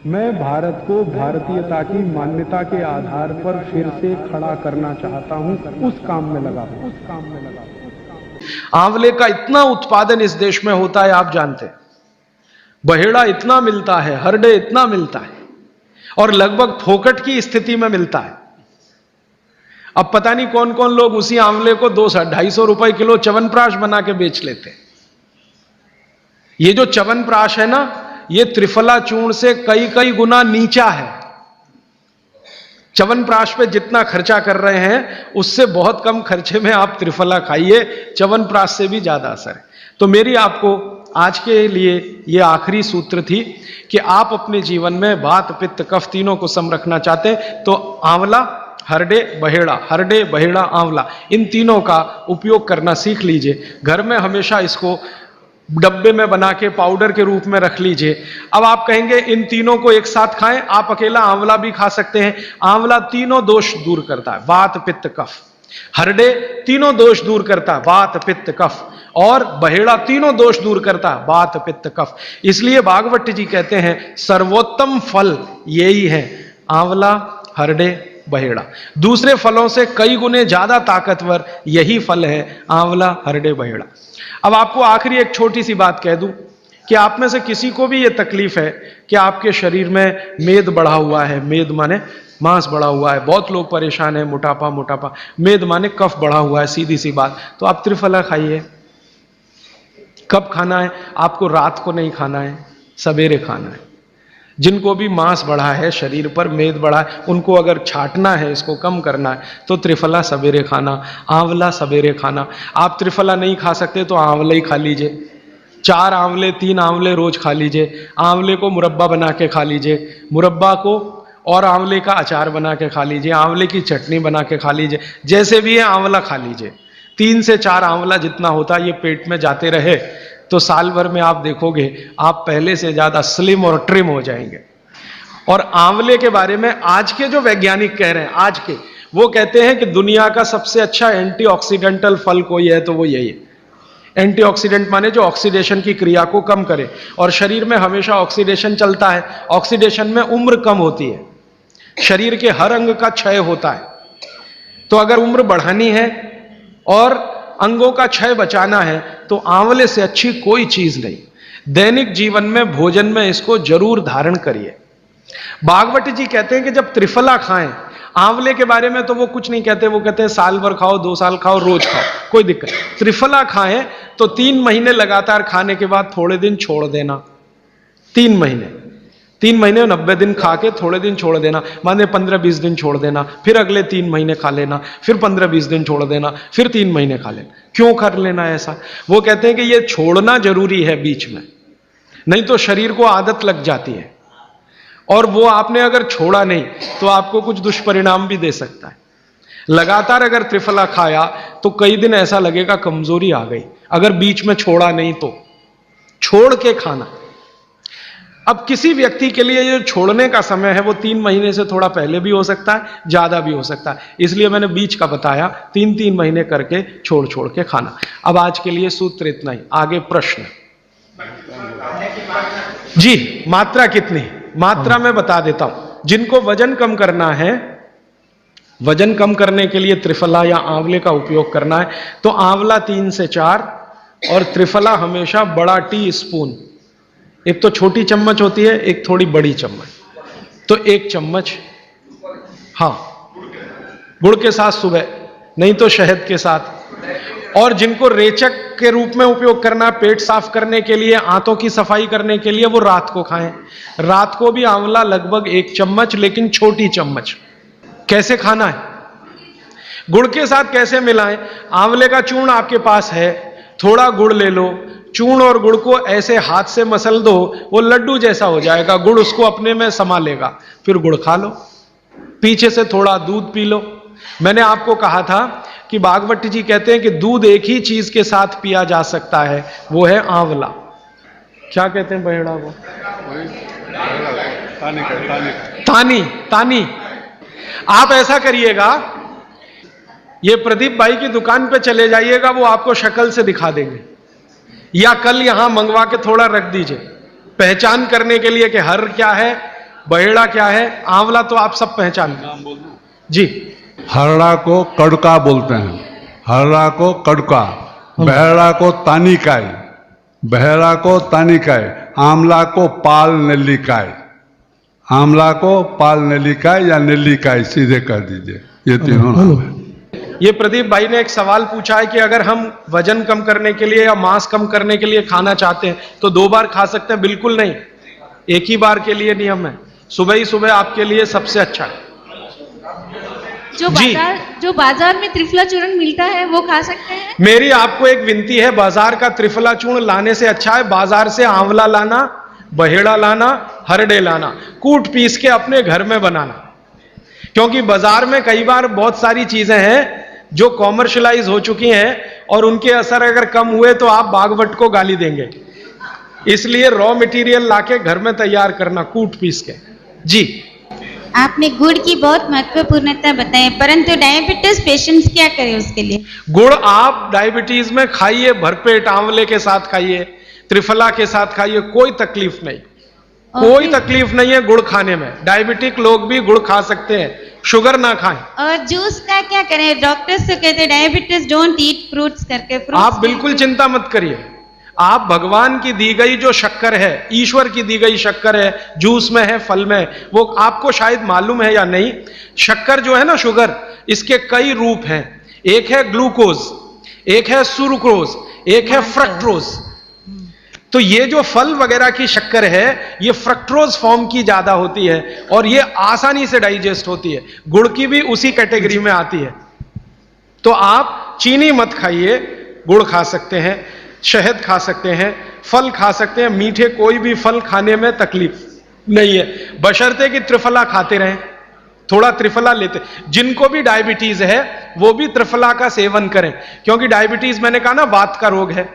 मैं भारत को भारतीयता की मान्यता के आधार पर फिर से खड़ा करना चाहता हूं, उस काम में लगा हूं। आंवले का इतना उत्पादन इस देश में होता है, आप जानते हैं। बहेड़ा इतना मिलता है, हरडे इतना मिलता है, और लगभग फोकट की स्थिति में मिलता है। अब पता नहीं कौन कौन लोग उसी आंवले को 200-250 रुपए किलो च्यवनप्राश बना के बेच लेते हैं। ये जो च्यवनप्राश है ना, ये त्रिफला चूर्ण से कई कई गुना नीचा है। च्यवनप्राश पे जितना खर्चा कर रहे हैं, उससे बहुत कम खर्चे में आप त्रिफला खाइए, च्यवनप्राश से भी ज्यादा असर है। तो मेरी आपको आज के लिए ये आखिरी सूत्र थी कि आप अपने जीवन में वात पित्त कफ तीनों को सम रखना चाहते हैं तो आंवला, हरडे, बहेड़ा, हरडे, बहेड़ा, आंवला, इन तीनों का उपयोग करना सीख लीजिए। घर में हमेशा इसको डब्बे में बना के पाउडर के रूप में रख लीजिए। अब आप कहेंगे इन तीनों को एक साथ खाएं, आप अकेला आंवला भी खा सकते हैं। आंवला तीनों दोष दूर करता है, वात पित्त कफ। हरडे तीनों दोष दूर करता है, वात पित्त कफ। और बहेड़ा तीनों दोष दूर करता है, वात पित्त कफ। इसलिए भागवत जी कहते हैं सर्वोत्तम फल यही है, आंवला, हरडे, बहेड़ा। दूसरे फलों से कई गुने ज्यादा ताकतवर यही फल है, आंवला, हरडे, बहेड़ा। अब आपको आखिरी एक छोटी सी बात कह दूं कि आप में से किसी को भी यह तकलीफ है कि आपके शरीर में मेद बढ़ा हुआ है, मेद माने मांस बढ़ा हुआ है, बहुत लोग परेशान है, मोटापा, मोटापा, मेद माने कफ बढ़ा हुआ है, सीधी सी बात, तो आप त्रिफला खाइए। कब खाना है? आपको रात को नहीं खाना है, सवेरे खाना है। जिनको भी मांस बढ़ा है, शरीर पर मेद बढ़ा है, उनको अगर छाटना है, इसको कम करना है, तो त्रिफला सवेरे खाना, आंवला सवेरे खाना। आप त्रिफला नहीं खा सकते तो आंवला ही खा लीजिए। 4 आंवले, 3 आंवले रोज खा लीजिए। आंवले को मुरब्बा बना के खा लीजिए, मुरब्बा को और आंवले का अचार बना के खा लीजिए, आंवले की चटनी बना के खा लीजिए, जैसे भी है आंवला खा लीजिए। 3 से 4 आंवला जितना होता है ये पेट में जाते रहे तो साल भर में आप देखोगे आप पहले से ज्यादा स्लिम और ट्रिम हो जाएंगे। और आंवले के बारे में आज के जो वैज्ञानिक कह रहे हैं, आज के, वो कहते हैं कि दुनिया का सबसे अच्छा एंटीऑक्सीडेंटल फल कोई है तो वो यही है। एंटीऑक्सीडेंट माने जो ऑक्सीडेशन की क्रिया को कम करे, और शरीर में हमेशा ऑक्सीडेशन चलता है। ऑक्सीडेशन में उम्र कम होती है, शरीर के हर अंग का क्षय होता है। तो अगर उम्र बढ़ानी है और अंगों का क्षय बचाना है तो आंवले से अच्छी कोई चीज नहीं। दैनिक जीवन में, भोजन में इसको जरूर धारण करिए। भागवत जी कहते हैं कि जब त्रिफला खाएं, आंवले के बारे में तो वो कुछ नहीं कहते, वो कहते हैं साल भर खाओ, 2 साल खाओ, रोज खाओ, कोई दिक्कत। त्रिफला खाएं तो 3 महीने लगातार खाने के बाद थोड़े दिन छोड़ देना। 3 महीने 90 दिन खा के थोड़े दिन छोड़ देना, माने 15-20 दिन छोड़ देना, फिर अगले 3 महीने खा लेना, फिर 15-20 दिन छोड़ देना, फिर 3 महीने खा लेना। क्यों कर लेना ऐसा? वो कहते हैं कि ये छोड़ना जरूरी है बीच में, नहीं तो शरीर को आदत लग जाती है, और वो आपने अगर छोड़ा नहीं तो आपको कुछ दुष्परिणाम भी दे सकता है। लगातार अगर त्रिफला खाया तो कई दिन ऐसा लगेगा कमजोरी आ गई, अगर बीच में छोड़ा नहीं तो। छोड़ के खाना। अब किसी व्यक्ति के लिए जो छोड़ने का समय है वो 3 महीने से थोड़ा पहले भी हो सकता है, ज्यादा भी हो सकता है, इसलिए मैंने बीच का बताया। 3-3 महीने करके छोड़ छोड़ के खाना। अब आज के लिए सूत्र इतना ही, आगे प्रश्न। जी, मात्रा कितनी? मात्रा में बता देता हूं। जिनको वजन कम करना है, वजन कम करने के लिए त्रिफला या आंवले का उपयोग करना है तो आंवला 3 से 4 और त्रिफला हमेशा बड़ा टी स्पून, एक तो छोटी चम्मच होती है, एक थोड़ी बड़ी चम्मच, तो 1 चम्मच, हाँ, गुड़ के साथ सुबह, नहीं तो शहद के साथ। और जिनको रेचक के रूप में उपयोग करना, पेट साफ करने के लिए, आंतों की सफाई करने के लिए, वो रात को खाएं। रात को भी आंवला लगभग 1 चम्मच, लेकिन छोटी चम्मच। कैसे खाना है? गुड़ के साथ कैसे मिलाएं? आंवले का चूर्ण आपके पास है, थोड़ा गुड़ ले लो, चूर्ण और गुड़ को ऐसे हाथ से मसल दो, वो लड्डू जैसा हो जाएगा, गुड़ उसको अपने में समा लेगा, फिर गुड़ खा लो। पीछे से थोड़ा दूध पी लो। मैंने आपको कहा था कि भागवत जी कहते हैं कि दूध एक ही चीज के साथ पिया जा सकता है, वो है आंवला। क्या कहते हैं बहेड़ा को? तानी। आप ऐसा करिएगा, ये प्रदीप भाई की दुकान पे चले जाइएगा, वो आपको शक्ल से दिखा देंगे, या कल यहां मंगवा के थोड़ा रख दीजिए, पहचान करने के लिए कि हर क्या है बहेड़ा क्या है, आंवला तो आप सब पहचानते हैं जी। हरड़ा को कड़का बोलते हैं, हरड़ा को कड़का, बहेड़ा को तानिकाय, बहेड़ा को तानिकाय, आंवला को पाल नेल्लिकाय, आंवला को पाल नेल्लिकाय या नेल्लिकाय सीधे कर दीजिए, ये तीनों नाम है। ये प्रदीप भाई ने एक सवाल पूछा है कि अगर हम वजन कम करने के लिए या मांस कम करने के लिए खाना चाहते हैं तो 2 बार खा सकते हैं? बिल्कुल नहीं, एक ही बार के लिए नियम है, सुबह ही सुबह आपके लिए सबसे अच्छा है। जो बाजार में त्रिफला चूर्ण मिलता है वो खा सकते हैं? मेरी आपको एक विनती है, बाजार का त्रिफला चूर्ण लाने से अच्छा है बाजार से आंवला लाना, बहेड़ा लाना, हरड़े लाना, कूट पीस के अपने घर में बनाना। क्योंकि बाजार में कई बार बहुत सारी चीजें हैं जो कॉमर्शलाइज हो चुकी हैं और उनके असर अगर कम हुए तो आप बागवट को गाली देंगे। इसलिए रॉ मटेरियल लाके घर में तैयार करना, कूट पीस के। जी, आपने गुड़ की बहुत महत्वपूर्णता बताई, परंतु डायबिटीज पेशेंट्स क्या करें उसके लिए? गुड़ आप डायबिटीज में खाइए, भरपेट आंवले के साथ खाइए, त्रिफला के साथ खाइए, कोई तकलीफ नहीं, कोई तकलीफ नहीं है गुड़ खाने में। डायबिटिक लोग भी गुड़ खा सकते हैं, शुगर ना खाएं। और जूस का क्या करें? डॉक्टर्स तो कहते हैं डायबिटीज डोंट ईट फ्रूट्स करके। आप बिल्कुल चिंता मत करिए, आप भगवान की दी गई जो शक्कर है, ईश्वर की दी गई शक्कर है, जूस में है, फल में है, वो आपको शायद मालूम है या नहीं। शक्कर जो है ना, शुगर, इसके कई रूप हैं। एक है ग्लूकोज, एक है सुक्रोज, एक है फ्रक्टोज। तो ये जो फल वगैरह की शक्कर है, ये फ्रक्टोज फॉर्म की ज्यादा होती है और ये आसानी से डाइजेस्ट होती है। गुड़ की भी उसी कैटेगरी में आती है। तो आप चीनी मत खाइए, गुड़ खा सकते हैं, शहद खा सकते हैं, फल खा सकते हैं। मीठे कोई भी फल खाने में तकलीफ नहीं है, बशर्ते कि त्रिफला खाते रहें, थोड़ा त्रिफला लेते। जिनको भी डायबिटीज है वो भी त्रिफला का सेवन करें, क्योंकि डायबिटीज मैंने कहा ना वात का रोग है,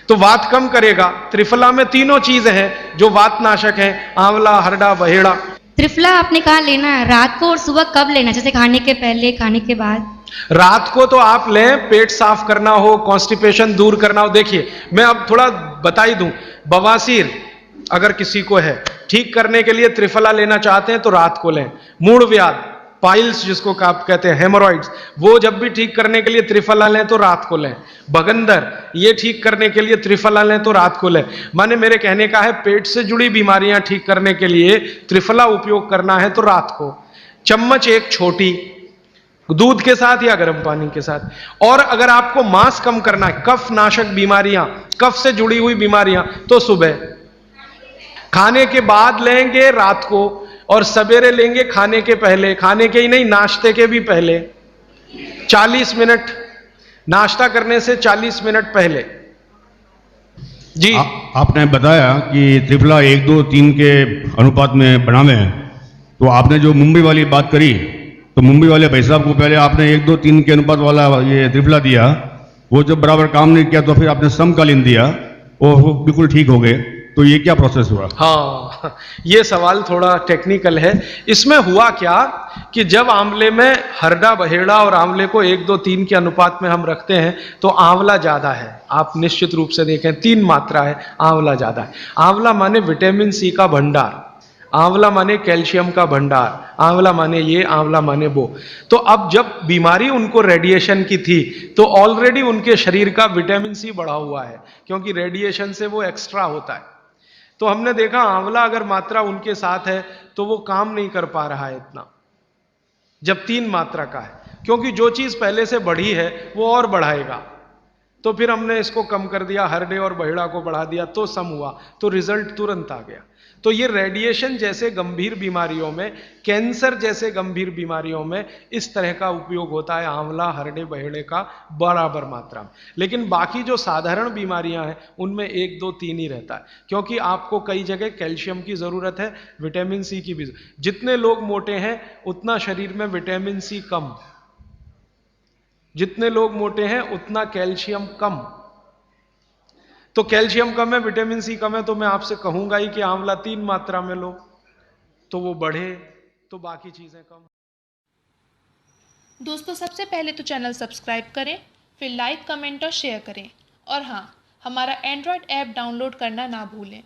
तो वात कम करेगा। त्रिफला में तीनों चीजें हैं जो वात नाशक हैं, आंवला, हरड़ा, बहेड़ा। त्रिफला आपने कहा लेना है, रात को और सुबह कब लेना? जैसे खाने के पहले, खाने के बाद? रात को तो आप लें, पेट साफ करना हो, कॉन्स्टिपेशन दूर करना हो। देखिए, मैं अब थोड़ा बता ही दूं, बवासीर अगर किसी को है, ठीक करने के लिए त्रिफला लेना चाहते हैं तो रात को लें। मूड व्याध, पाइल्स जिसको आप कहते हैं, हेमोरॉइड्स, वो जब भी ठीक करने के लिए त्रिफला लें तो रात को लें। भगंदर, ये ठीक करने के लिए त्रिफला लें तो रात को लें। माने मेरे कहने का है, पेट से जुड़ी बीमारियां ठीक करने के लिए त्रिफला उपयोग करना है तो रात को। चम्मच एक छोटी, दूध के साथ या गर्म पानी के साथ। और अगर आपको मांस कम करना है, कफ नाशक बीमारियां, कफ से जुड़ी हुई बीमारियां, तो सुबह खाने के बाद लेंगे, रात को, और सवेरे लेंगे खाने के पहले। खाने के ही नहीं, नाश्ते के भी पहले 40 मिनट, नाश्ता करने से 40 मिनट पहले। जी, आपने बताया कि त्रिफला 1, 2, 3 के अनुपात में बनावे हैं, तो आपने जो मुंबई वाली बात करी, तो मुंबई वाले भाई साहब को पहले आपने 1, 2, 3 के अनुपात वाला ये त्रिफला दिया, वो जब बराबर काम नहीं किया तो फिर आपने समकालीन दिया और वो बिल्कुल ठीक हो गए। तो ये क्या प्रोसेस हुआ? हाँ, ये सवाल थोड़ा टेक्निकल है। इसमें हुआ क्या कि जब आंवले में हरड़ा, बहेड़ा और आंवले को 1, 2, 3 के अनुपात में हम रखते हैं तो आंवला ज्यादा है। आप निश्चित रूप से देखें, 3 मात्रा है, आंवला ज्यादा है। आंवला माने विटामिन सी का भंडार, आंवला माने कैल्शियम का भंडार, आंवला माने ये, आंवला माने वो। तो अब जब बीमारी उनको रेडिएशन की थी तो ऑलरेडी उनके शरीर का विटामिन सी बढ़ा हुआ है, क्योंकि रेडिएशन से वो एक्स्ट्रा होता है। तो हमने देखा आंवला अगर मात्रा उनके साथ है तो वो काम नहीं कर पा रहा है इतना, जब 3 मात्रा का है, क्योंकि जो चीज पहले से बढ़ी है वो और बढ़ाएगा। तो फिर हमने इसको कम कर दिया, हरडे और बहेड़ा को बढ़ा दिया, तो सम हुआ, तो रिजल्ट तुरंत आ गया। तो ये रेडिएशन जैसे गंभीर बीमारियों में, कैंसर जैसे गंभीर बीमारियों में इस तरह का उपयोग होता है आंवला, हरडे, बहेड़े का बराबर मात्रा में। लेकिन बाकी जो साधारण बीमारियां हैं उनमें 1, 2, 3 ही रहता है, क्योंकि आपको कई जगह कैल्शियम की जरूरत है, विटामिन सी की भी। जितने लोग मोटे हैं उतना शरीर में विटामिन सी कम, जितने लोग मोटे हैं उतना कैल्शियम कम। तो कैल्शियम कम है, विटामिन सी कम है, तो मैं आपसे कहूंगा ही कि आंवला 3 मात्रा में लो तो वो बढ़े, तो बाकी चीजें कम। दोस्तों, सबसे पहले तो चैनल सब्सक्राइब करें, फिर लाइक, कमेंट और शेयर करें। और हाँ, हमारा एंड्रॉयड ऐप डाउनलोड करना ना भूलें।